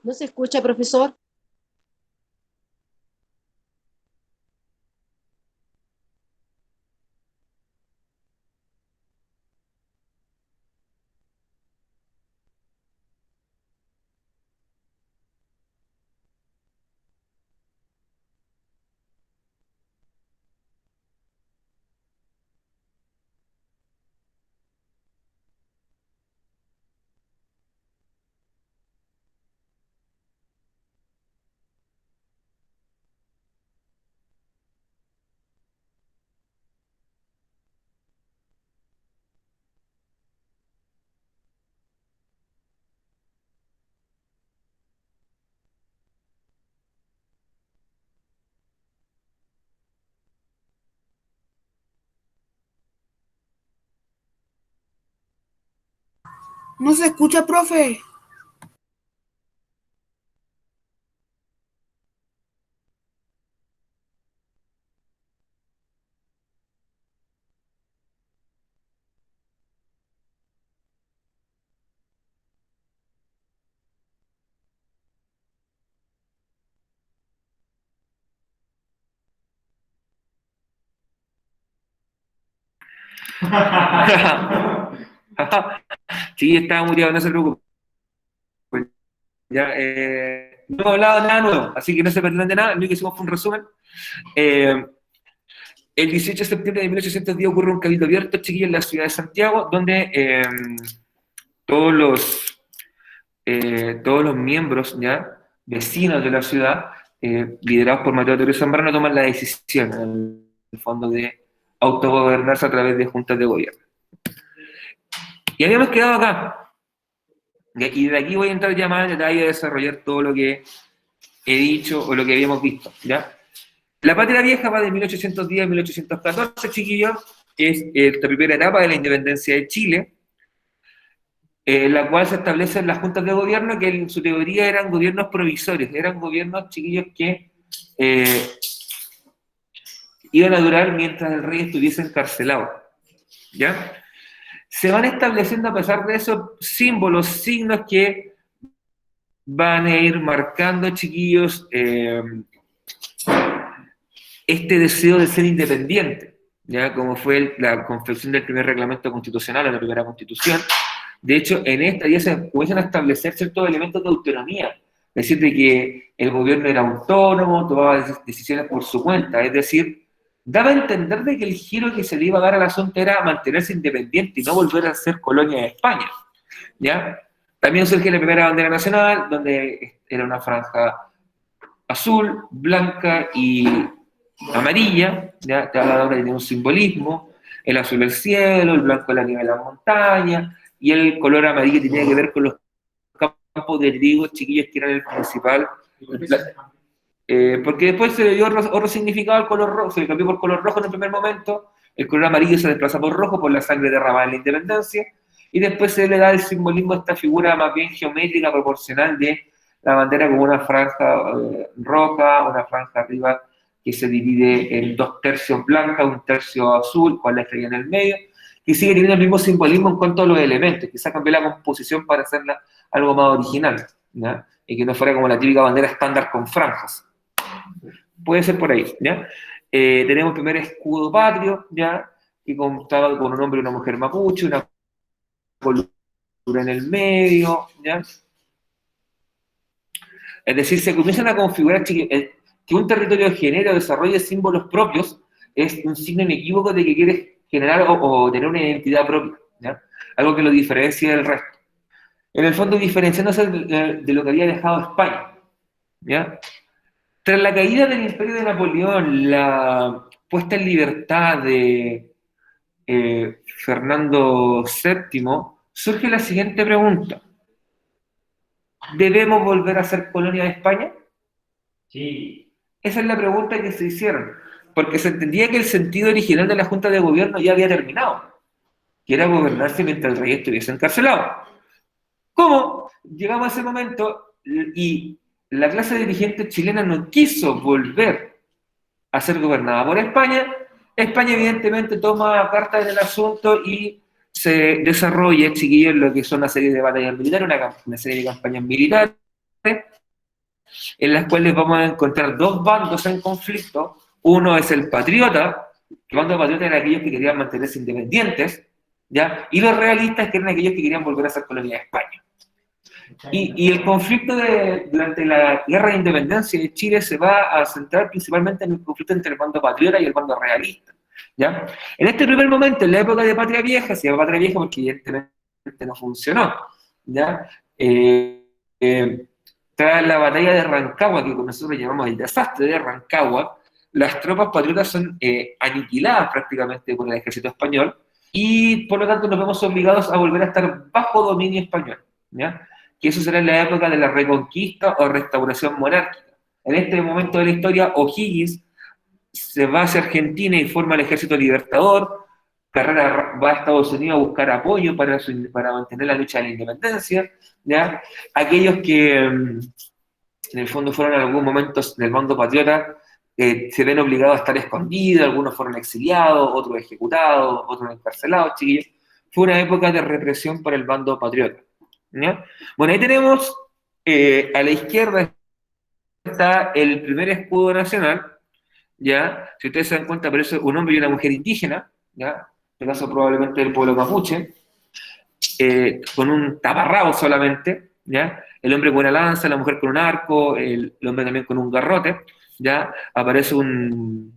¿No se escucha, profesor? No se escucha, profe. Sí, estaba muteado, no se preocupe. Ya, no he hablado nada nuevo, así que no se perdieron de nada. Lo único que hicimos fue un resumen. Eh, el 18 de septiembre de 1810 ocurre un cabildo abierto, chiquillos, en la ciudad de Santiago, donde todos los todos los miembros, ya, vecinos de la ciudad, liderados por Mateo Torres Zambrano, toman la decisión, en el fondo, de autogobernarse a través de juntas de gobierno. Y habíamos quedado acá. Y de aquí voy a entrar ya más en detalle a desarrollar todo lo que he dicho o lo que habíamos visto, ¿ya? La Patria Vieja va de 1810 a 1814, chiquillos. Es la primera etapa de la independencia de Chile, la cual se establecen las juntas de gobierno, que en su teoría eran gobiernos provisorios, eran gobiernos, chiquillos, que eh, iban a durar mientras el rey estuviese encarcelado, ¿ya? Se van estableciendo a pesar de eso símbolos, signos que van a ir marcando, chiquillos, este deseo de ser independiente, ¿ya? Como fue la confección del primer reglamento constitucional, o la primera constitución. De hecho, en esta ya se comienzan a establecer ciertos elementos de autonomía, es decir, de que el gobierno era autónomo, tomaba decisiones por su cuenta, es decir, daba a entender de que el giro que se le iba a dar al asunto era mantenerse independiente y no volver a ser colonia de España, ¿ya? También surge la primera bandera nacional, donde era una franja azul, blanca y amarilla, ¿ya? Cada una tiene un simbolismo, el azul el cielo, el blanco la nieve de las montañas, y el color amarillo tenía que ver con los campos de trigo, chiquillos, que eran el principal. Porque después se le dio otro significado al color rojo, se le cambió por color rojo en el primer momento, el color amarillo se desplaza por rojo por la sangre derramada en la independencia, y después se le da el simbolismo a esta figura más bien geométrica, proporcional de la bandera como una franja roja, una franja arriba que se divide en dos tercios blanca, un tercio azul, con la estrella en el medio, y sigue teniendo el mismo simbolismo en cuanto a los elementos, quizá cambió la composición para hacerla algo más original, ¿ya? Y que no fuera como la típica bandera estándar con franjas. Puede ser por ahí, ¿ya? Tenemos el primer escudo patrio, ¿ya? Que contaba con un hombre y una mujer mapuche, una columna en el medio, ¿ya? Es decir, se comienzan a configurar que un territorio genere o desarrolle símbolos propios es un signo inequívoco de que quiere generar o tener una identidad propia, ¿ya? Algo que lo diferencia del resto. En el fondo, diferenciándose de lo que había dejado España, ¿ya? Tras la caída del Imperio de Napoleón, la puesta en libertad de Fernando VII, surge la siguiente pregunta. ¿Debemos volver a ser colonia de España? Sí. Esa es la pregunta que se hicieron, porque se entendía que el sentido original de la Junta de Gobierno ya había terminado, que era gobernarse mientras el rey estuviese encarcelado. ¿Cómo? Llegamos a ese momento y la clase dirigente chilena no quiso volver a ser gobernada por España. España evidentemente toma cartas en el asunto y se desarrolla, chiquillos, lo que son una serie de batallas militares, una serie de campañas militares, en las cuales vamos a encontrar dos bandos en conflicto. Uno es el patriota, el bando patriota eran aquellos que querían mantenerse independientes, ¿ya? Y los realistas, que eran aquellos que querían volver a ser colonia de España. Y el conflicto durante la guerra de independencia de Chile se va a centrar principalmente en el conflicto entre el bando patriota y el bando realista, ¿ya? En este primer momento, en la época de Patria Vieja, se llama Patria Vieja porque evidentemente no funcionó, ¿ya? Tras la batalla de Rancagua, que nosotros llamamos el desastre de Rancagua, las tropas patriotas son aniquiladas prácticamente por el ejército español, y por lo tanto nos vemos obligados a volver a estar bajo dominio español, ¿ya? Que eso será en la época de la Reconquista o Restauración monárquica. En este momento de la historia, O'Higgins se va hacia Argentina y forma el Ejército Libertador. Carrera va a Estados Unidos a buscar apoyo para mantener la lucha de la independencia, ¿ya? Aquellos que en el fondo fueron en algún momento del bando patriota se ven obligados a estar escondidos, algunos fueron exiliados, otros ejecutados, otros encarcelados, chiquillos. Fue una época de represión para el bando patriota, ¿ya? Bueno, ahí tenemos a la izquierda está el primer escudo nacional, ¿ya? Si ustedes se dan cuenta, aparece un hombre y una mujer indígena, ¿ya? En este caso probablemente del pueblo mapuche, con un taparrabo solamente, ¿ya? El hombre con una lanza, la mujer con un arco, el hombre también con un garrote, ¿ya? Aparece una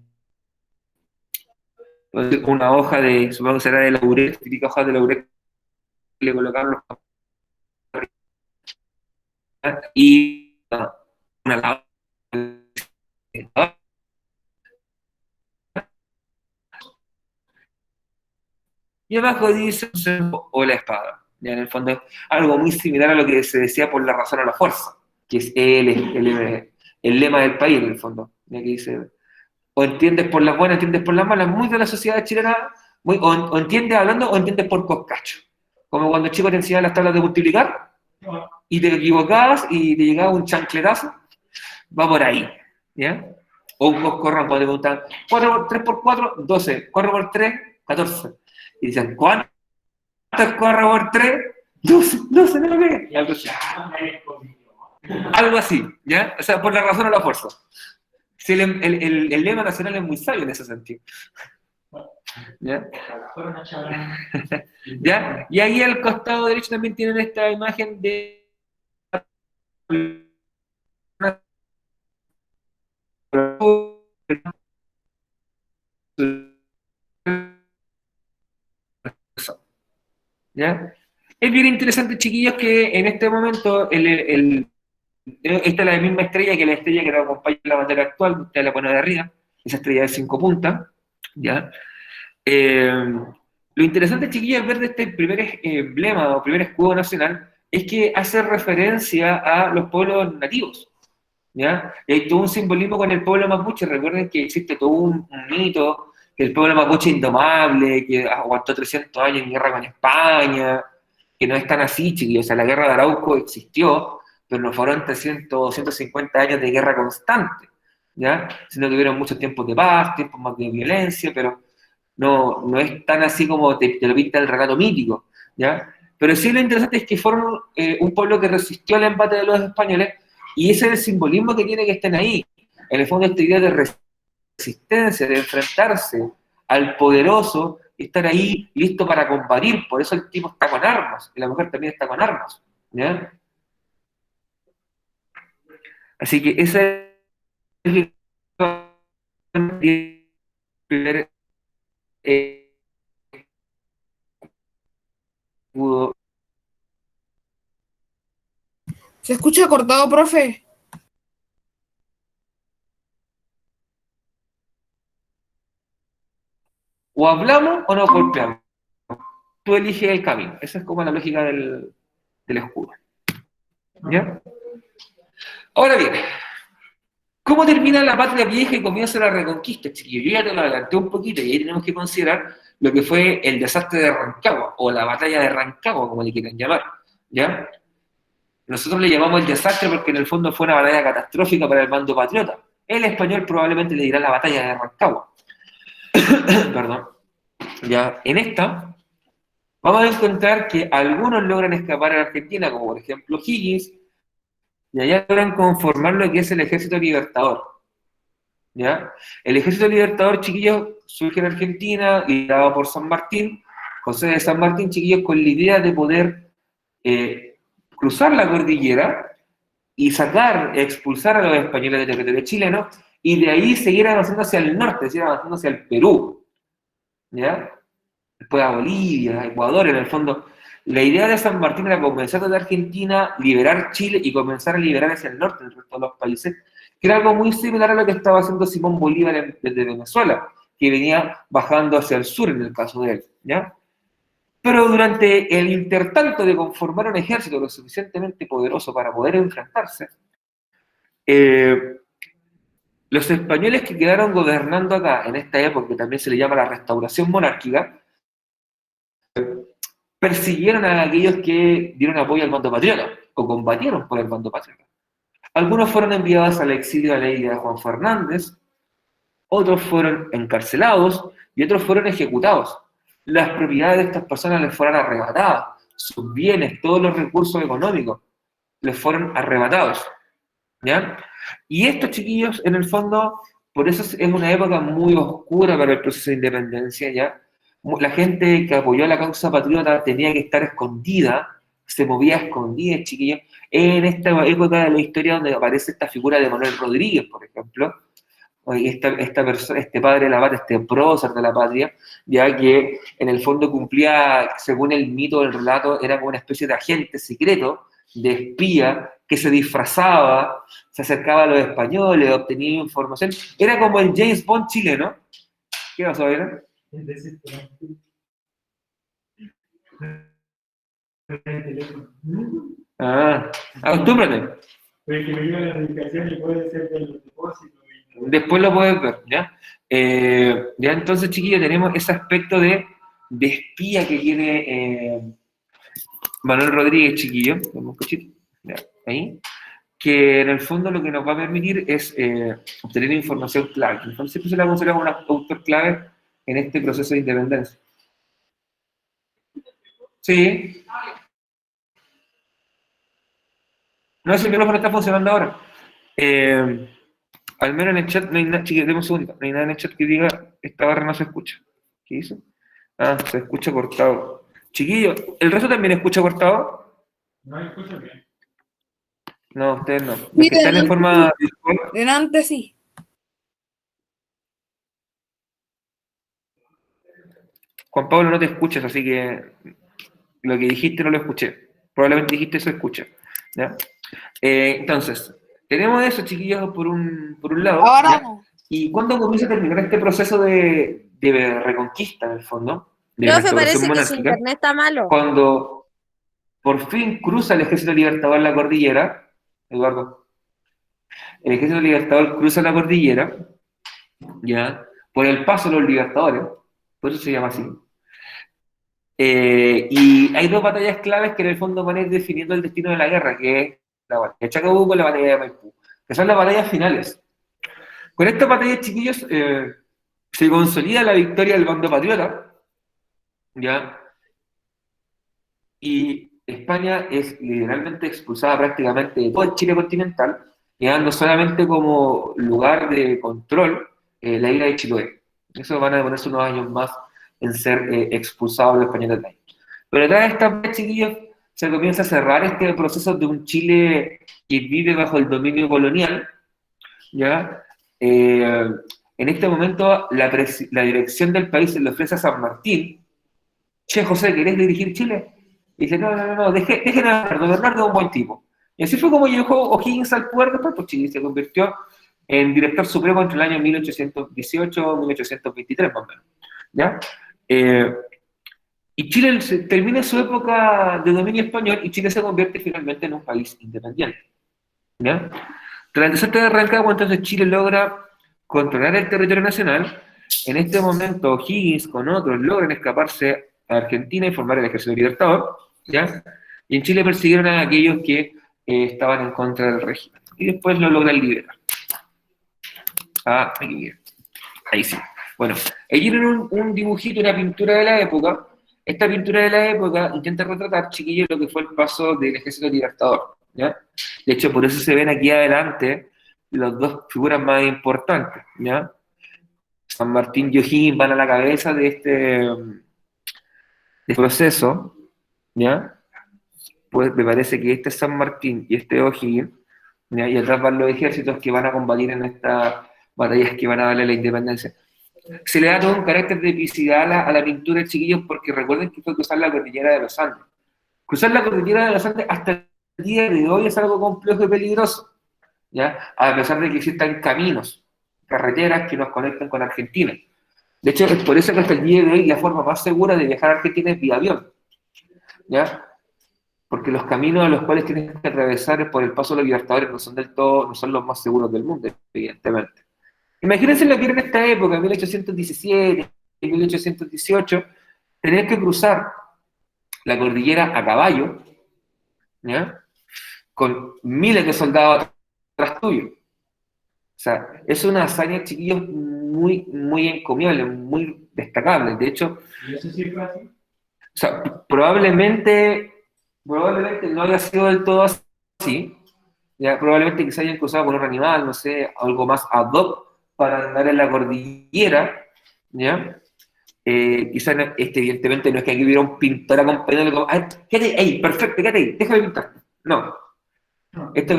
hoja de, supongo que será de laurel, típica hoja de laurel que le colocaron los y una y abajo dice o la espada. Ya en el fondo es algo muy similar a lo que se decía por la razón o la fuerza, que es el lema del país en el fondo. Ya que dice, o entiendes por las buenas, entiendes por las malas, muy de la sociedad chilena, o entiendes hablando o entiendes por coscacho. Como cuando chicos te enseñaban las tablas de multiplicar y te equivocabas y te llegaba un chancletazo, va por ahí, ¿ya? O un coscorrón, cuando te preguntan 3 por 4, 12, 4 por 3, 14. Y dicen, ¿cuánto es 4 por 3? 12, 12, no lo ve. Algo así, ¿ya? O sea, por la razón o la fuerza. Si el lema nacional es muy sabio en ese sentido. ¿Ya? ¿Ya? Y ahí al costado derecho también tienen esta imagen de ¿ya? Es bien interesante, chiquillos, que en este momento esta es la misma estrella que la estrella que nos acompaña en la bandera actual, usted la pone de arriba, esa estrella de 5 puntas, ¿ya? Lo interesante, chiquillos, es ver de este primer emblema o primer escudo nacional, es que hace referencia a los pueblos nativos, ¿ya? Y hay todo un simbolismo con el pueblo mapuche. Recuerden que existe todo un mito, que el pueblo mapuche indomable, que aguantó 300 años en guerra con España, que no es tan así, chiquillos. O sea, la guerra de Arauco existió, pero no fueron 300, 150 años de guerra constante, ¿ya? Sino que hubieron muchos tiempos de paz, tiempos más de violencia, pero no es tan así como te lo pinta el relato mítico, ¿ya? Pero sí lo interesante es que fueron un pueblo que resistió al embate de los españoles, y ese es el simbolismo que tiene que estén ahí. En el fondo, esta idea de resistencia, de enfrentarse al poderoso, estar ahí listo para combatir. Por eso el tipo está con armas, y la mujer también está con armas, ¿ya? Así que ese es el primer escudo. ¿Se escucha cortado, profe? O hablamos o nos golpeamos. Tú eliges el camino. Esa es como la lógica del escudo, ¿ya? Ahora bien, ¿cómo termina la patria vieja y comienza la reconquista, chiquillos? Yo ya te lo adelanté un poquito y ahí tenemos que considerar lo que fue el desastre de Rancagua, o la batalla de Rancagua, como le quieran llamar, ¿ya? Nosotros le llamamos el desastre porque en el fondo fue una batalla catastrófica para el bando patriota. El español probablemente le dirá la batalla de Rancagua. Perdón. Ya, en esta vamos a encontrar que algunos logran escapar a la Argentina, como por ejemplo Higgins, y allá logran conformar lo que es el Ejército Libertador. ¿Ya? El Ejército Libertador, chiquillos, surge en Argentina, liderado por San Martín, José de San Martín, chiquillos, con la idea de poder cruzar la cordillera y sacar, expulsar a los españoles del territorio chileno, y de ahí seguir avanzando hacia el norte, seguir avanzando hacia el Perú, ¿ya? Después a Bolivia, a Ecuador, en el fondo. La idea de San Martín era comenzar desde Argentina, liberar Chile y comenzar a liberar hacia el norte, el resto de los países, que era algo muy similar a lo que estaba haciendo Simón Bolívar desde Venezuela, que venía bajando hacia el sur en el caso de él, ¿ya? Pero durante el intertanto de conformar un ejército lo suficientemente poderoso para poder enfrentarse, eh, los españoles que quedaron gobernando acá en esta época, que también se le llama la restauración monárquica, persiguieron a aquellos que dieron apoyo al bando patriota o combatieron por el bando patriota. Algunos fueron enviados al exilio a la isla de Juan Fernández, otros fueron encarcelados y otros fueron ejecutados. Las propiedades de estas personas les fueron arrebatadas, sus bienes, todos los recursos económicos les fueron arrebatados, ¿ya? Y estos chiquillos, en el fondo, por eso es una época muy oscura para el proceso de independencia, ¿ya? La gente que apoyó la causa patriota tenía que estar escondida, se movía escondida, chiquillos, en esta época de la historia donde aparece esta figura de Manuel Rodríguez, por ejemplo, esta persona, este padre de la patria, este prócer de la patria, ya que en el fondo cumplía, según el mito del relato, era como una especie de agente secreto, de espía, que se disfrazaba, se acercaba a los españoles, obtenía información, era como el James Bond chileno. ¿Qué pasó, Vera? Ah, acostúmbrate. Pero que me lleva la notificación y puede ser de los depósitos. Después lo puedes ver, ¿ya? Ya entonces, chiquillos, tenemos ese aspecto de espía que tiene Manuel Rodríguez, chiquillo, ya, ahí, que en el fondo lo que nos va a permitir es obtener información clave. Entonces, siempre se la considera como un autor clave en este proceso de independencia. Sí. No sé si el micrófono está funcionando ahora. Al menos en el chat no hay nada, chiquillos, un segundo, no hay nada en el chat que diga esta barra no se escucha. ¿Qué hizo? Ah, se escucha cortado. Chiquillos, ¿el resto también escucha cortado? No escucho bien. No, ustedes no. Los Sí, que están en forma sí. Delante sí. Juan Pablo, no te escuchas, así que lo que dijiste no lo escuché. Probablemente dijiste eso, escucha. ¿Ya? Entonces, tenemos eso, chiquillos, por un lado. Ahora ¿ya? no. ¿Y cuándo comienza a terminar este proceso de reconquista, en el fondo? De Profe, restauración parece que su monárquica. internet está malo. Cuando por fin cruza el Ejército Libertador la cordillera, Eduardo, el Ejército Libertador cruza la cordillera, ¿ya? Por el paso de los libertadores, por eso se llama así. Y hay dos batallas claves que en el fondo van a ir definiendo el destino de la guerra, que es la batalla de Chacabuco y la batalla de Maipú, que son las batallas finales. Con estas batallas, chiquillos, se consolida la victoria del bando patriota, ¿ya? Y España es literalmente expulsada prácticamente de todo el Chile continental, quedando solamente como lugar de control la isla de Chiloé. Eso van a demorarse unos años más en ser expulsados los españoles de ahí. Pero detrás de esta vez, chiquillos, se comienza a cerrar este proceso de un Chile que vive bajo el dominio colonial, ¿ya? En este momento, la dirección del país se le ofrece a San Martín. Che, José, ¿querés dirigir Chile? Y dice, no, dejen a Bernardo es un buen tipo. Y así fue como llegó O'Higgins al poder después, pues Chile se convirtió en director supremo entre el año 1818 y 1823, más o menos. ¿Ya? Y Chile termina su época de dominio español y Chile se convierte finalmente en un país independiente. ¿Ya? Tras el desastre de Rancagua, entonces Chile logra controlar el territorio nacional. En este momento, O'Higgins con otros logran escaparse a Argentina y formar el Ejército Libertador, ¿ya? Y en Chile persiguieron a aquellos que estaban en contra del régimen. Y después lo logran liberar. Ah, aquí viene. Ahí sí. Bueno, ahí tienen un dibujito, una pintura de la época. Esta pintura de la época intenta retratar, chiquillos, lo que fue el paso del Ejército Libertador, ¿ya? De hecho, por eso se ven aquí adelante las dos figuras más importantes, ¿ya? San Martín y O'Higgins van a la cabeza de este proceso, ¿ya? Pues me parece que este es San Martín y este es O'Higgins, ¿ya? Y atrás van los ejércitos que van a combatir en estas batallas que van a darle la independencia. Se le da todo un carácter de epicidad a la pintura, chiquillos, porque recuerden que fue cruzar la cordillera de los Andes. Cruzar la cordillera de los Andes hasta el día de hoy es algo complejo y peligroso, ¿ya? A pesar de que existan caminos, carreteras que nos conectan con Argentina. De hecho, es por eso que hasta el día de hoy la forma más segura de viajar a Argentina es vía avión, ¿ya? Porque los caminos a los cuales tienes que atravesar por el paso de los Libertadores no son del todo, no son los más seguros del mundo, evidentemente. Imagínense lo que era en esta época, 1817, 1818, tener que cruzar la cordillera a caballo, ¿ya? Con miles de soldados atrás tuyo. O sea, es una hazaña, chiquillos, muy, muy encomiable, muy destacable. De hecho, ¿Y eso sí fue así? o sea, probablemente no haya sido del todo así, ya, probablemente que se hayan cruzado con un animal, no sé, algo más ad hoc para andar en la cordillera, ¿ya? Quizás, evidentemente, no es que aquí hubiera un pintor acompañándole como, ay, quédate ahí, perfecto, quédate ahí, déjame pintar. No, No. esto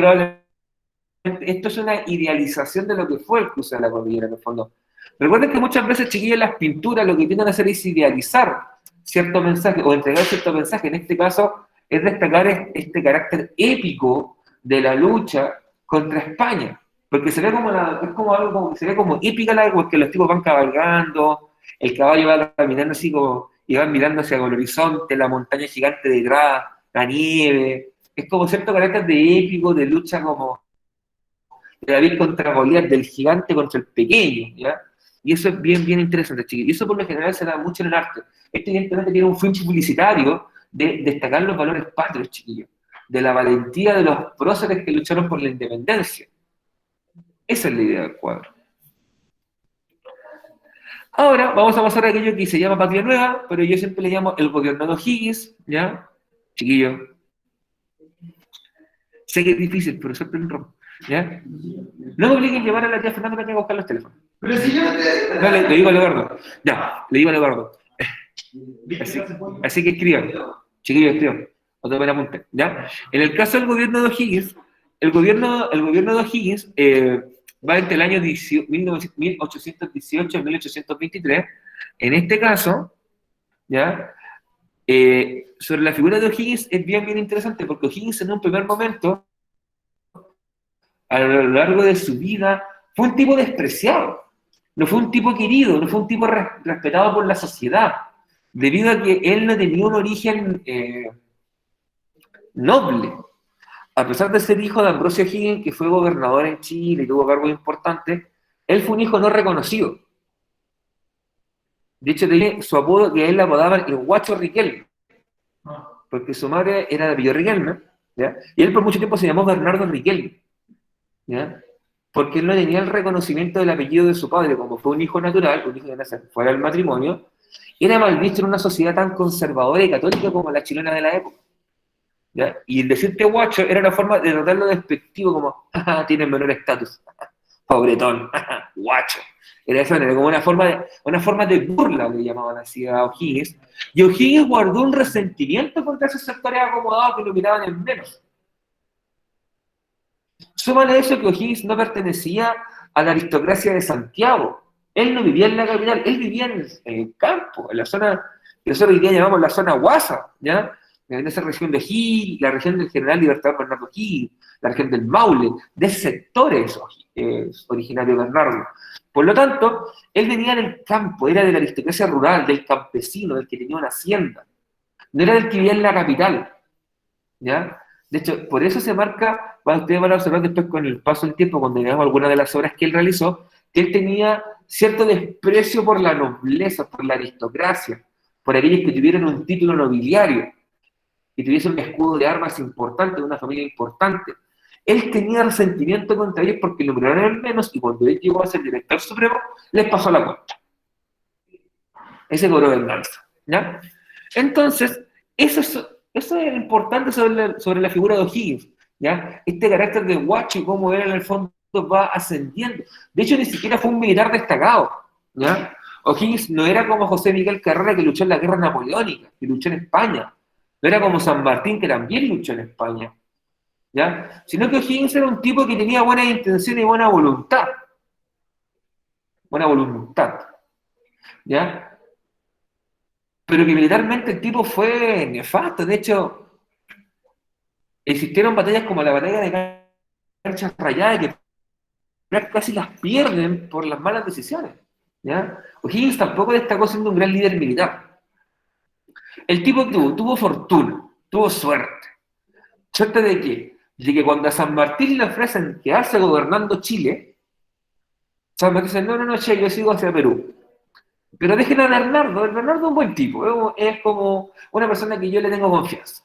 es una idealización de lo que fue el cruce de la cordillera, en el fondo. Recuerden que muchas veces, chiquillos, las pinturas lo que tienden a hacer es idealizar cierto mensaje o entregar cierto mensaje. En este caso, es destacar este carácter épico de la lucha contra España. Porque se ve como, es como algo como, se ve como épica la porque los tipos van cabalgando, el caballo va caminando así como, y van mirando hacia el horizonte, la montaña gigante detrás, la nieve. Es como cierto carácter de épico, de lucha como de David contra Goliat, del gigante contra el pequeño, ¿ya? Y eso es bien, bien interesante, chiquillos. Y eso por lo general se da mucho en el arte. Esto evidentemente tiene un fin publicitario de destacar los valores patrios, chiquillos, de la valentía de los próceres que lucharon por la independencia. Esa es la idea del cuadro. Ahora vamos a pasar a aquello que se llama Patria Nueva, pero yo siempre le llamo el gobierno de O'Higgins, ¿ya? Chiquillos. Sé que es difícil, pero siempre me rompo, ¿ya? No me obliguen a llevar a la tía Fernanda que tenga que buscar los teléfonos. Pero si yo no te... No, le digo a Eduardo. Ya, le digo a Eduardo. Así que escriban. Chiquillos, escriban. O tomen apunte. ¿Ya? En el caso del gobierno de O'Higgins, el gobierno de O'Higgins va entre el año 1818 y 1823. En este caso, ¿ya? Sobre la figura de O'Higgins es bien, bien interesante, porque O'Higgins en un primer momento, a lo largo de su vida, fue un tipo despreciado. No fue un tipo querido, no fue un tipo respetado por la sociedad, debido a que él no tenía un origen noble. A pesar de ser hijo de Ambrosio O'Higgins, que fue gobernador en Chile y tuvo cargos importantes, él fue un hijo no reconocido. De hecho, tiene su apodo que él le apodaban el Guacho Riquelme, porque su madre era de Apellido Riquelme, ¿ya? Y él por mucho tiempo se llamó Bernardo Riquelme, ¿ya? Porque él no tenía el reconocimiento del apellido de su padre, como fue un hijo natural, un hijo que nace fuera del matrimonio, era mal visto en una sociedad tan conservadora y católica como la chilena de la época, ¿ya? Y el decirte guacho era una forma de tratarlo despectivo, como, tiene menor estatus, pobretón, guacho. Era eso, era como una forma de burla, le llamaban así a O'Higgins, y O'Higgins guardó un resentimiento contra esos sectores acomodados que lo miraban en menos. Súmale eso que O'Higgins no pertenecía a la aristocracia de Santiago. Él no vivía en la capital, él vivía en el campo, en la zona que nosotros hoy día llamamos la zona Guasa, ¿ya? En esa región de O'Higgins, la región del General Libertador Bernardo O'Higgins, la región del Maule, de ese sector es originario Bernardo. Por lo tanto, él venía del campo, era de la aristocracia rural, del campesino, del que tenía una hacienda. No era del que vivía en la capital, ¿ya? De hecho, por eso se marca, ustedes van a observar después con el paso del tiempo, cuando veamos algunas de las obras que él realizó, que él tenía cierto desprecio por la nobleza, por la aristocracia, por aquellos que tuvieron un título nobiliario, que tuviesen un escudo de armas importante, de una familia importante. Él tenía resentimiento contra ellos porque lo miraron en menos, y cuando él llegó a ser director supremo, les pasó la cuenta. Ese cobró venganza, ¿ya? Entonces, eso es importante sobre la figura de O'Higgins. ¿ya? Este carácter de guacho y cómo él en el fondo va ascendiendo. De hecho, ni siquiera fue un militar destacado, ¿ya? O'Higgins no era como José Miguel Carrera, que luchó en la guerra napoleónica, que luchó en España. No era como San Martín, que también luchó en España, ¿ya? Sino que O'Higgins era un tipo que tenía buenas intenciones y buena voluntad. Buena voluntad, ¿ya? Pero que militarmente el tipo fue nefasto. De hecho, existieron batallas como la batalla de Canchas Rayadas, que casi las pierden por las malas decisiones, ¿ya? O'Higgins tampoco destacó siendo un gran líder militar. El tipo tuvo fortuna, tuvo suerte. ¿Suerte de qué? De que cuando a San Martín le ofrecen quedarse gobernando Chile, San Martín dice, no, no, no, che, yo sigo hacia Perú. Pero dejen a Bernardo, el Bernardo es un buen tipo, es como una persona que yo le tengo confianza.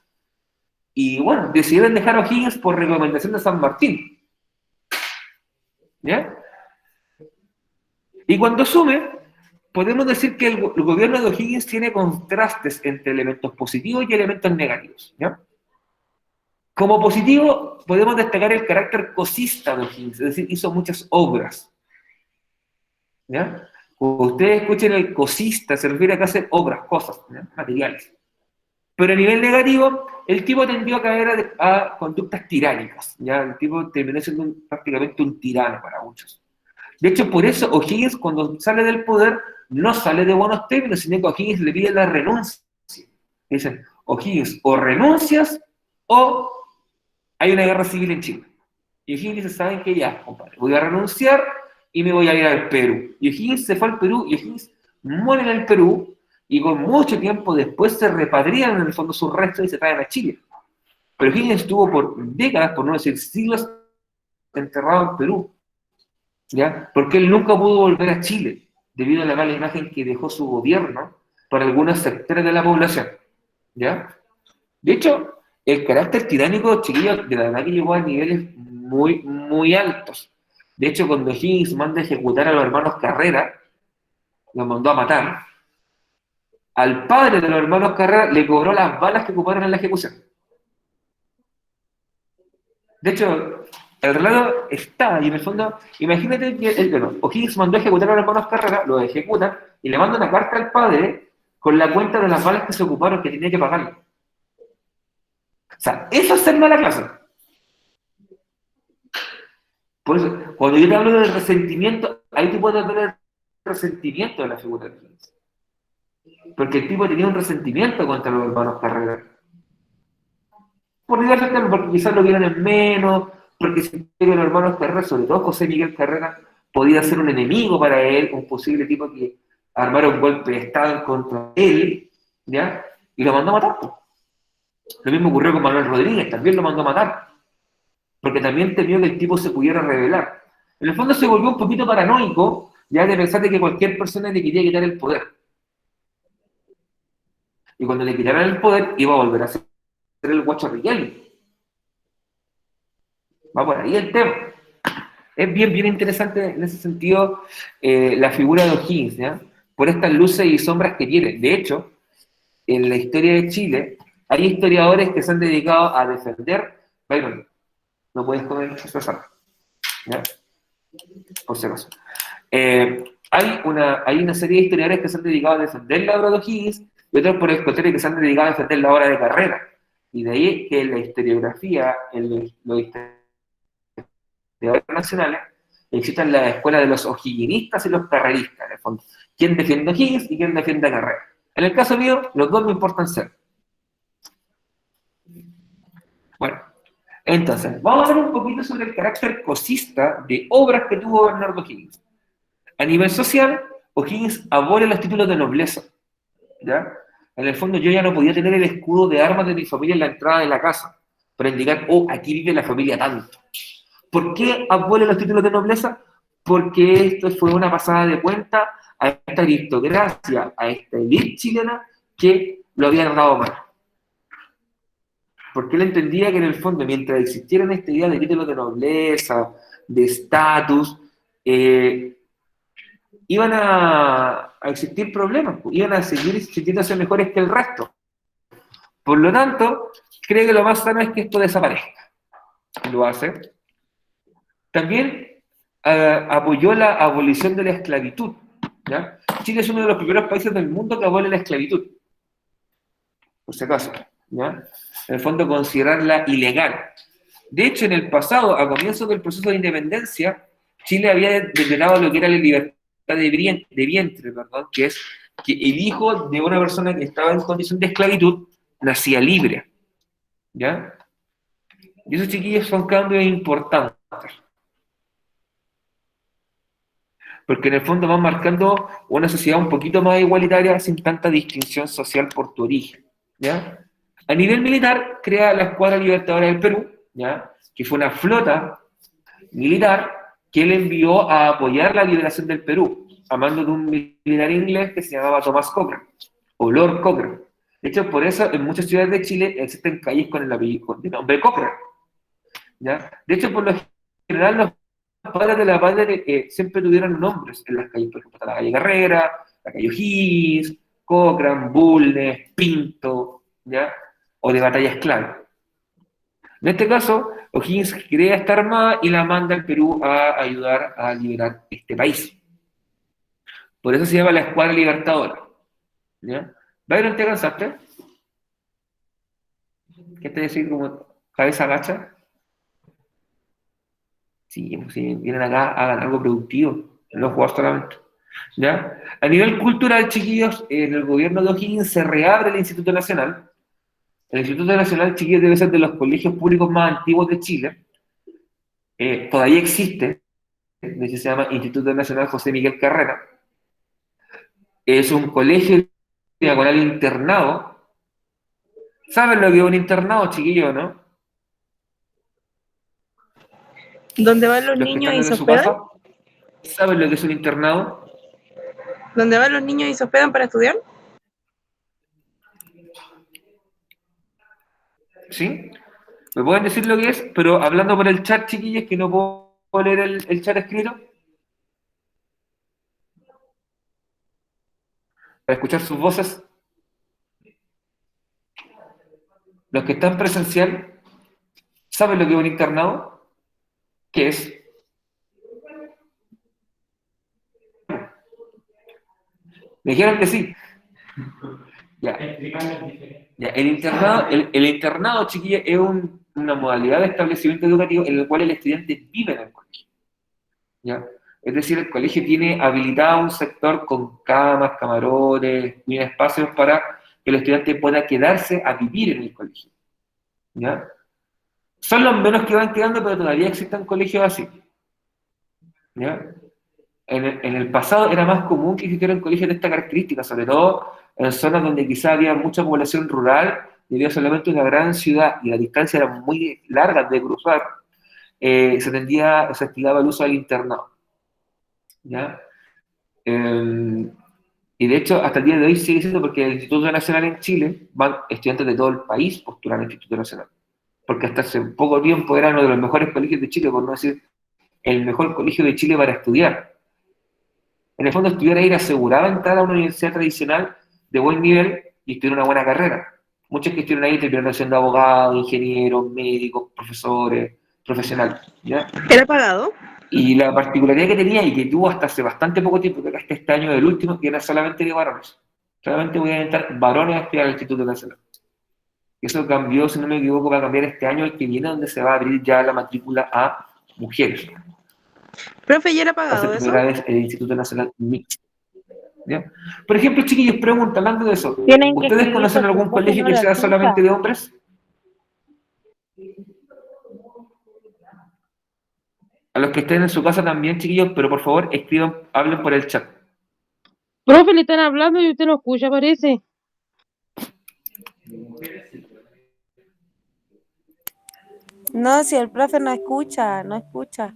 Y bueno, decidieron dejar a O'Higgins por recomendación de San Martín, ¿ya? Y cuando asume, podemos decir que el gobierno de O'Higgins tiene contrastes entre elementos positivos y elementos negativos, ¿ya? Como positivo, podemos destacar el carácter cosista de O'Higgins, es decir, hizo muchas obras, ¿ya? Cuando ustedes escuchen el cosista, se refiere a que hacer obras, cosas, ¿ya? Materiales. Pero a nivel negativo, el tipo tendió a caer a conductas tiránicas, ¿ya? El tipo terminó siendo prácticamente un tirano para muchos. De hecho, por eso O'Higgins, cuando sale del poder, no sale de buenos términos, sino que O'Higgins le pide la renuncia. Dicen, O'Higgins, o renuncias o hay una guerra civil en Chile. Y O'Higgins dice, ¿saben qué? Ya, compadre, voy a renunciar y me voy a ir al Perú. Y O'Higgins se fue al Perú y O'Higgins muere en el Perú y con mucho tiempo después se repatrian en el fondo sus restos y se traen a Chile. Pero O'Higgins estuvo por décadas, por no decir siglos, enterrado en Perú, ¿ya? Porque él nunca pudo volver a Chile debido a la mala imagen que dejó su gobierno para algunos sectores de la población, ¿ya? De hecho, el carácter tiránico, chiquillo, de la verdad que llegó a niveles muy, muy altos. De hecho, cuando Higgins manda a ejecutar a los hermanos Carrera, los mandó a matar, al padre de los hermanos Carrera le cobró las balas que ocuparon en la ejecución. De hecho, el relato está, y en el fondo, imagínate que O'Higgins mandó a ejecutar a los hermanos Carrera, los ejecutan, y le manda una carta al padre con la cuenta de las balas que se ocuparon que tenía que pagarle. O sea, eso es ser mala clase. Por eso, cuando yo te hablo del resentimiento, ahí te puedes ver el resentimiento de la figura de Higgins. Porque el tipo tenía un resentimiento contra los hermanos Carrera. Por diversos temas, porque quizás lo vieron en menos, porque si los hermanos Carrera, sobre todo José Miguel Carrera, podía ser un enemigo para él, un posible tipo que armara un golpe de Estado contra él, ¿ya? Y lo mandó a matar. Lo mismo ocurrió con Manuel Rodríguez, también lo mandó a matar, porque también temió que el tipo se pudiera rebelar. En el fondo se volvió un poquito paranoico, ya de pensar de que cualquier persona le quería quitar el poder. Y cuando le quitaran el poder, iba a volver a ser el guacho Riquelme. Va por ahí el tema. Es bien, bien interesante en ese sentido la figura de O'Higgins, ¿ya? Por estas luces y sombras que tiene. De hecho, en la historia de Chile, hay historiadores que se han dedicado a defender. Byron, no puedes comer esa sal, ¿ya? Por si acaso. Hay una serie de historiadores que se han dedicado a defender la obra de O'Higgins y otros, por el contrario, que se han dedicado a defender la obra de Carrera. Y de ahí que en la historiografía, en los historiadores nacionales, existen las escuelas de los o'higginistas y los carreristas, en el fondo. ¿Quién defiende a O'Higgins y quién defiende a Carrera? En el caso mío, los dos me importan ser. Bueno, entonces, vamos a hablar un poquito sobre el carácter cosista de obras que tuvo Bernardo O'Higgins. A nivel social, O'Higgins abole los títulos de nobleza, ¿ya? En el fondo yo ya no podía tener el escudo de armas de mi familia en la entrada de la casa, para indicar, oh, aquí vive la familia tanto. ¿Por qué abole los títulos de nobleza? Porque esto fue una pasada de cuenta a esta aristocracia, a esta élite chilena que lo habían dado mal. Porque él entendía que en el fondo, mientras existieran esta idea de títulos de nobleza, de estatus, iban a existir problemas, iban a seguir sintiéndose mejores que el resto. Por lo tanto, cree que lo más sano es que esto desaparezca. lo hace. También apoyó la abolición de la esclavitud, ¿ya? Chile es uno de los primeros países del mundo que abole la esclavitud, por si acaso, ¿ya? En el fondo, considerarla ilegal. De hecho, en el pasado, a comienzos del proceso de independencia, Chile había declarado lo que era la libertad de vientre, perdón, que es que el hijo de una persona que estaba en condición de esclavitud nacía libre, ¿ya? Y esos chiquillos son cambios importantes, porque en el fondo van marcando una sociedad un poquito más igualitaria sin tanta distinción social por tu origen, ¿ya? A nivel militar, crea la Escuadra Libertadora del Perú, ¿ya? Que fue una flota militar que él envió a apoyar la liberación del Perú, a mando de un militar inglés que se llamaba Thomas Cochrane, o Lord Cochrane. De hecho, por eso en muchas ciudades de Chile existen calles con el apellido de nombre Cochrane, ¿ya? De hecho, por lo general, los padres de la patria siempre tuvieron nombres en las calles. Por ejemplo, está la calle Carrera, la calle O'Higgins, Cochrane, Bulnes, Pinto, ¿ya? O de batallas clave. En este caso, O'Higgins crea esta armada y la manda al Perú a ayudar a liberar este país. Por eso se llama la Escuadra Libertadora, ¿ya? ¿Byron, te cansaste? ¿Qué te decir como cabeza gacha? Sí, pues sí, vienen acá, hagan algo productivo, no jugar solamente. ¿Ya? A nivel cultural, chiquillos, en el gobierno de O'Higgins se reabre el Instituto Nacional. El Instituto Nacional, chiquillos, debe ser de los colegios públicos más antiguos de Chile. Todavía existe, de hecho se llama Instituto Nacional José Miguel Carrera. Es un colegio diagonal internado. ¿Saben lo que es un internado, chiquillos, no? ¿Dónde van los Los que niños están y se en su hospedan? casa, ¿saben lo que es un internado? ¿Dónde van los niños y se hospedan para estudiar? ¿Sí? ¿Me pueden decir lo que es? Pero hablando por el chat, chiquillos, que no puedo leer el chat escrito, para escuchar sus voces. Los que están presencial, ¿saben lo que es un internado? ¿Qué es? Me dijeron que sí. Ya. Ya, el internado, chiquillos, es una modalidad de establecimiento educativo en el cual el estudiante vive en el colegio. ¿Ya? Es decir, el colegio tiene habilitado un sector con camas, camarones, y espacios para que el estudiante pueda quedarse a vivir en el colegio. ¿Ya? Son los menos que van quedando, pero todavía existen colegios así. ¿Ya? En el pasado era más común que existieran colegios de esta característica, sobre todo en zonas donde quizá había mucha población rural y había solamente una gran ciudad y las distancias eran muy largas de cruzar, se estilaba el uso del internado. ¿Ya? Eh, y de hecho, hasta el día de hoy sigue siendo porque el Instituto Nacional en Chile van estudiantes de todo el país postular al Instituto Nacional. Porque hasta hace poco tiempo era uno de los mejores colegios de Chile, por no decir el mejor colegio de Chile para estudiar. En el fondo, estudiar ahí aseguraba entrar a una universidad tradicional de buen nivel y estudiar una buena carrera. Muchos que estudian ahí terminaron siendo abogados, ingenieros, médicos, profesores, profesionales. ¿Ya? ¿Era pagado? Y la particularidad que tenía y que tuvo hasta hace bastante poco tiempo, que hasta este año del último, que era solamente de varones. Solamente voy a entrar varones a estudiar al Instituto Nacional. Y eso cambió, si no me equivoco, va a cambiar este año el que viene, donde se va a abrir ya la matrícula a mujeres. Profe, ¿ya era Va a pagado ser eso? primera vez el Instituto Nacional Mixto. ¿Ya? Por ejemplo, chiquillos, pregunta, hablando de eso, Tienen que ¿ustedes escribir conocen porque algún el profe colegio no que la sea escucha. solamente de hombres? A los que estén en su casa también, chiquillos, pero por favor, escriban, hablen por el chat. Profe, le están hablando y usted no escucha, parece. No, si el profe no escucha, no escucha.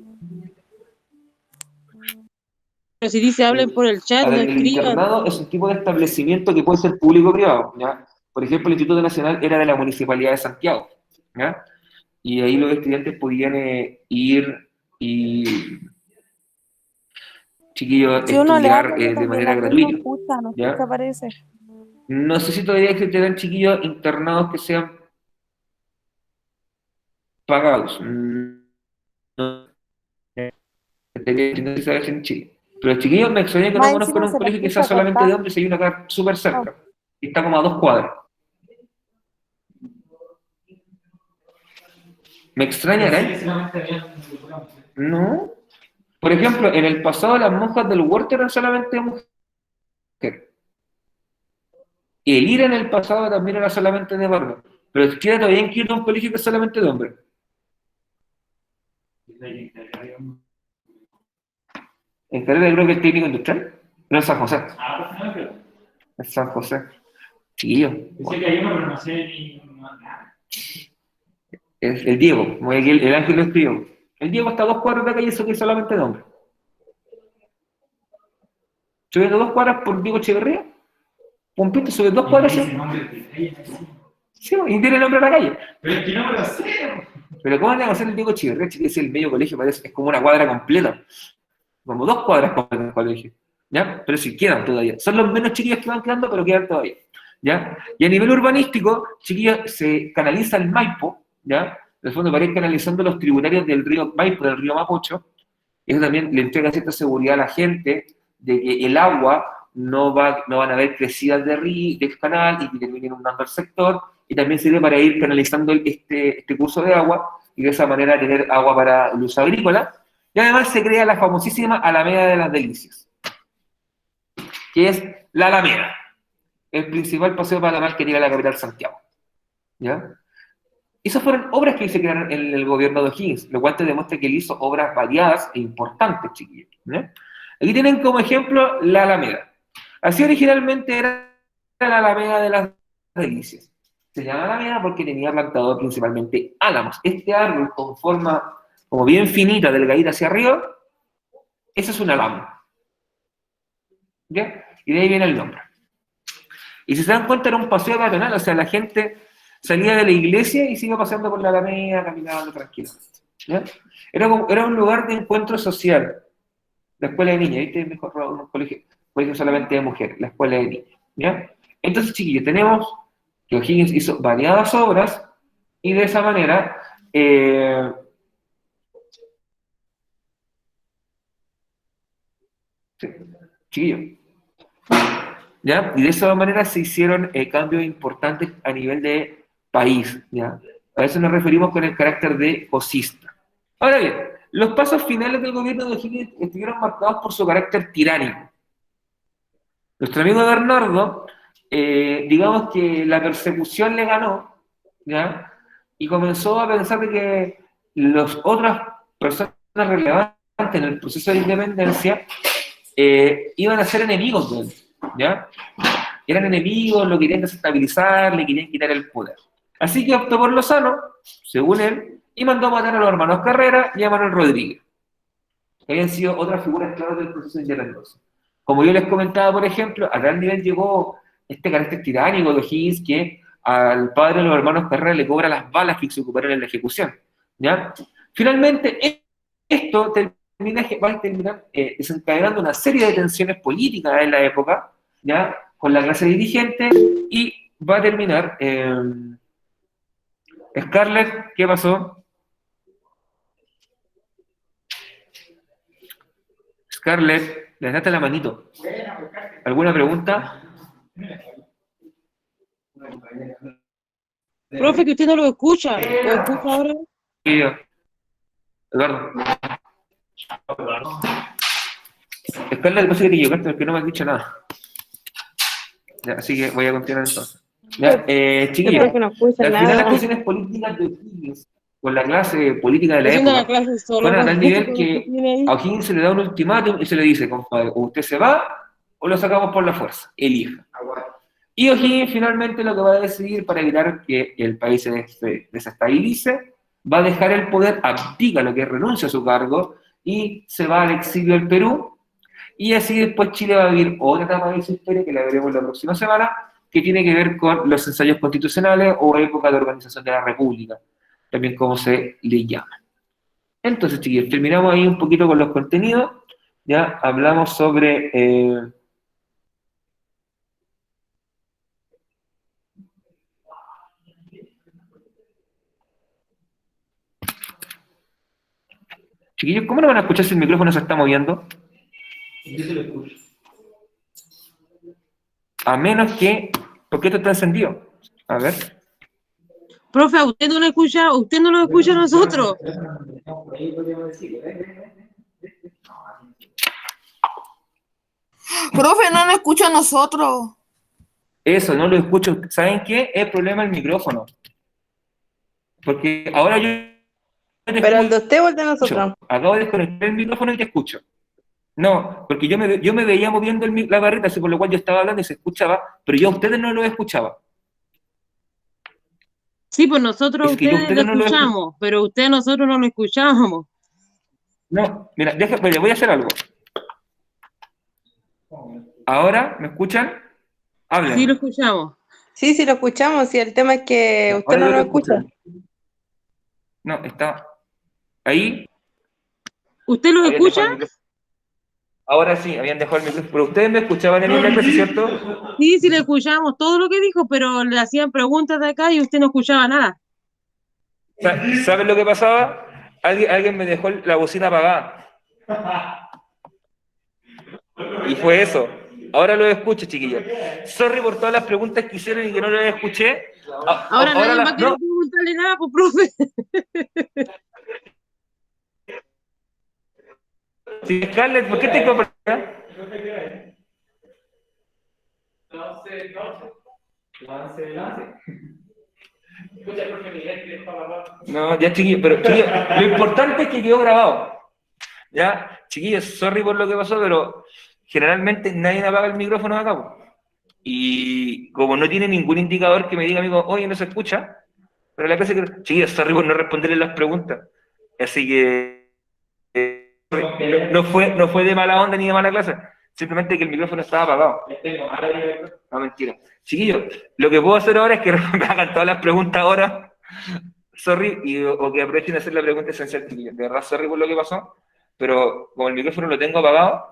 Pero si dice hablen por el chat, A no ver, el escriban. internado es un tipo de establecimiento que puede ser público o privado, ¿ya? Por ejemplo, el Instituto Nacional era de la Municipalidad de Santiago, ¿ya? Y ahí los estudiantes podían ir y, chiquillos, Si uno le estudiar habla, yo de también le manera hablo y no gratuita, escucha, no ¿ya? escucha, parece. No sé si todavía existirán chiquillos internados que sean pagados. No no se sabe si en Chile. Pero chiquillos, me extraña que no Más conozcan encima un se la colegio que sea escucha solamente de cortar. hombres y hay una acá súper Oh, cerca. Y está como a 2 cuadras. Me extrañará. Sí, solamente había un- No. Por ejemplo, en el pasado las monjas del huerto eran solamente mujeres. Y el ir en el pasado también era solamente de varones. Pero es que todavía hay que ir a un colegio que es solamente de hombres. En Calera creo que el técnico industrial. No es San José. Ah, pues no, pero Es San José. Chiquillo. pensé que hay uno, pero no sé ni nada. Es el Diego. Como el ángel es Diego. El Diego está a 2 cuadras de acá y eso que es solamente de hombres. Subiendo 2 cuadras por Diego Echeverría. Pompito sube dos Y cuadras. ese nombre de calle, así. Sí, y tiene el nombre de la calle. Pero es que no me lo sé. Pero ¿cómo le vamos a hacer el Diego Echeverría? Es el medio colegio, parece, es como una cuadra completa. Como 2 cuadras completas el colegio. ¿Ya? Pero sí, quedan todavía. Son los menos chiquillos que van quedando, pero quedan todavía. ¿Ya? Y a nivel urbanístico, chiquillos, se canaliza el Maipo, ¿ya? En el fondo para ir canalizando los tributarios del río Maipo, del río Mapocho. Eso también le entrega cierta seguridad a la gente de que el agua no van a haber crecidas del canal y que termine inundando el sector, y también sirve para ir canalizando este curso de agua y de esa manera tener agua para el uso agrícola. Y además se crea la famosísima Alameda de las Delicias, que es la Alameda, el principal paseo peatonal que llega a la capital Santiago. ¿Ya? Esas fueron obras que se crearon en el gobierno de O'Higgins, lo cual te demuestra que él hizo obras variadas e importantes, chiquillos. ¿Ya? Aquí tienen como ejemplo la Alameda. Así originalmente era la Alameda de las Delicias. Se llama Alameda porque tenía plantado principalmente álamos. Este árbol con forma como bien finita, delgadita hacia arriba, eso es un álamo. ¿Ya? Y de ahí viene el nombre. Y si se dan cuenta era un paseo peatonal, o sea, la gente salía de la iglesia y se iba paseando por la Alameda, caminando tranquilamente. ¿Ya? Era un lugar de encuentro social, la escuela de niñas, ¿viste? Mejor un colegio solamente de mujeres, la escuela de niñas. ¿Ya? Entonces, chiquillos, tenemos que O'Higgins hizo variadas obras y de esa manera, sí, chiquillos, ¿ya? Y de esa manera se hicieron cambios importantes a nivel de país, ¿ya? A eso nos referimos con el carácter de cosista. Ahora bien, los pasos finales del gobierno de O'Higgins estuvieron marcados por su carácter tiránico. Nuestro amigo Bernardo, digamos que la persecución le ganó, ¿ya? Y comenzó a pensar de que las otras personas relevantes en el proceso de independencia iban a ser enemigos de él, ¿ya? Eran enemigos, lo querían desestabilizar, le querían quitar el poder. Así que optó por lo sano, según él, y mandó a matar a los hermanos Carrera y a Manuel Rodríguez, que habían sido otras figuras claves del proceso de independencia. Como yo les comentaba, por ejemplo, a tal nivel llegó este carácter tiránico de O'Higgins que al padre de los hermanos Carrera le cobra las balas que se ocuparon en la ejecución. ¿Ya? Finalmente, esto va a terminar desencadenando una serie de tensiones políticas en la época, ¿ya? Con la clase dirigente, y va a terminar. Scarlett, ¿qué pasó? Scarlett, le daste la manito. ¿Alguna pregunta? Profe, que usted no lo escucha. ¿Lo escucha ahora? Sí, Eduardo. Scarlett, pasa que te equivocaste porque no me has dicho nada. Ya, así que voy a continuar entonces. Ya, El chiquillos, profe no escucha al final las nada. cuestiones políticas de O'Higgins con la clase política de la Haciendo la época clase solo fueron a con, tal nivel con lo que que tiene a ahí. O'Higgins se le da un ultimátum y se le dice, compadre, o usted se va o lo sacamos por la fuerza, elija. Y O'Higgins finalmente lo que va a decidir para evitar que el país se desestabilice, va a dejar el poder, abdica lo que renuncia a su cargo y se va al exilio del Perú, y así después Chile va a vivir otra etapa de su historia que la veremos la próxima semana, que tiene que ver con los ensayos constitucionales o época de organización de la República, también como se le llama. Entonces, chiquillos, terminamos ahí un poquito con los contenidos, ya hablamos sobre... Chiquillos, ¿cómo no van a escuchar si el micrófono se está moviendo? Yo te lo escucho. A menos que... ¿Por qué esto está encendido? A ver. Profe, a usted no lo escucha, usted no lo escucha a nosotros. Por ahí podríamos decir, Profe, no nos escucha a nosotros. Eso, no lo escucho. ¿Saben qué? Es el problema del micrófono. Porque ahora yo te Pero el de escucho. usted o el de nosotros. Acabo de desconectar el micrófono y te escucho. No, porque yo me veía moviendo la barrita, así por lo cual yo estaba hablando y se escuchaba, pero yo a ustedes no lo escuchaba. Sí, pues nosotros Es que yo a ustedes lo ustedes no lo escuchamos, pero usted a nosotros no lo escuchábamos. No, mira, déjame, voy a hacer algo. ¿Ahora me escuchan? Hablen. Sí lo escuchamos. Sí, sí lo escuchamos, y el tema es que usted Ahora no yo lo te escucho. escucha. No, está ahí. ¿Usted lo Habían dejado escucha? el micrófono. Ahora sí, habían dejado el micrófono. Pero ustedes me escuchaban en la clase, ¿cierto? Sí, sí le escuchamos todo lo que dijo, pero le hacían preguntas de acá y usted no escuchaba nada. ¿Saben lo que pasaba? Alguien me dejó la bocina apagada. Y fue eso. Ahora lo escucho, chiquillos. Sorry por todas las preguntas que hicieron y que no las escuché. Ahora nadie va a querer no. preguntarle nada, pues, profe. Sí, Scarlett, ¿por qué te compartías? No, ya chiquillos, pero chiquillos, lo importante es que quedó grabado. Ya, chiquillos, sorry por lo que pasó, pero generalmente nadie apaga el micrófono acá, po. Y como no tiene ningún indicador que me diga, amigo, oye, no se escucha, pero la clase que... Chiquillos, sorry por no responderle las preguntas. Así que no fue de mala onda ni de mala clase, simplemente que el micrófono estaba apagado. No, mentira. Chiquillos, lo que puedo hacer ahora es que me hagan todas las preguntas ahora, sorry, o que aprovechen de hacer la pregunta esencial, chiquillos. De verdad, sorry por lo que pasó, pero como el micrófono lo tengo apagado,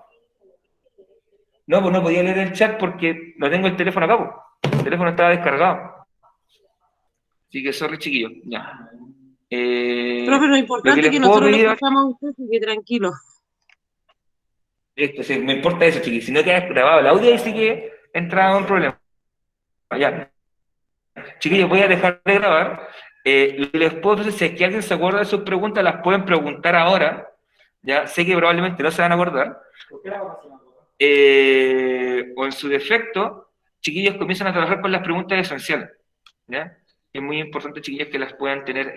no, pues no podía leer el chat porque no tengo el teléfono acá, pues. El teléfono estaba descargado. Así que sorry, chiquillos. Ya. Profe, lo Lo importante es les que puedo nosotros lo pedir escuchamos a usted, así que tranquilo. esto, sí, me importa eso, chiquillos. Si no queda grabado el audio, ahí sí que entra un problema. Ya. Chiquillos, voy a dejar de grabar. Lo que les puedo decir, si es que alguien se acuerda de sus preguntas, las pueden preguntar ahora. Ya sé que probablemente no se van a acordar. O en su defecto, chiquillos comienzan a trabajar con las preguntas esenciales. ¿Ya? Es muy importante, chiquillos, que las puedan tener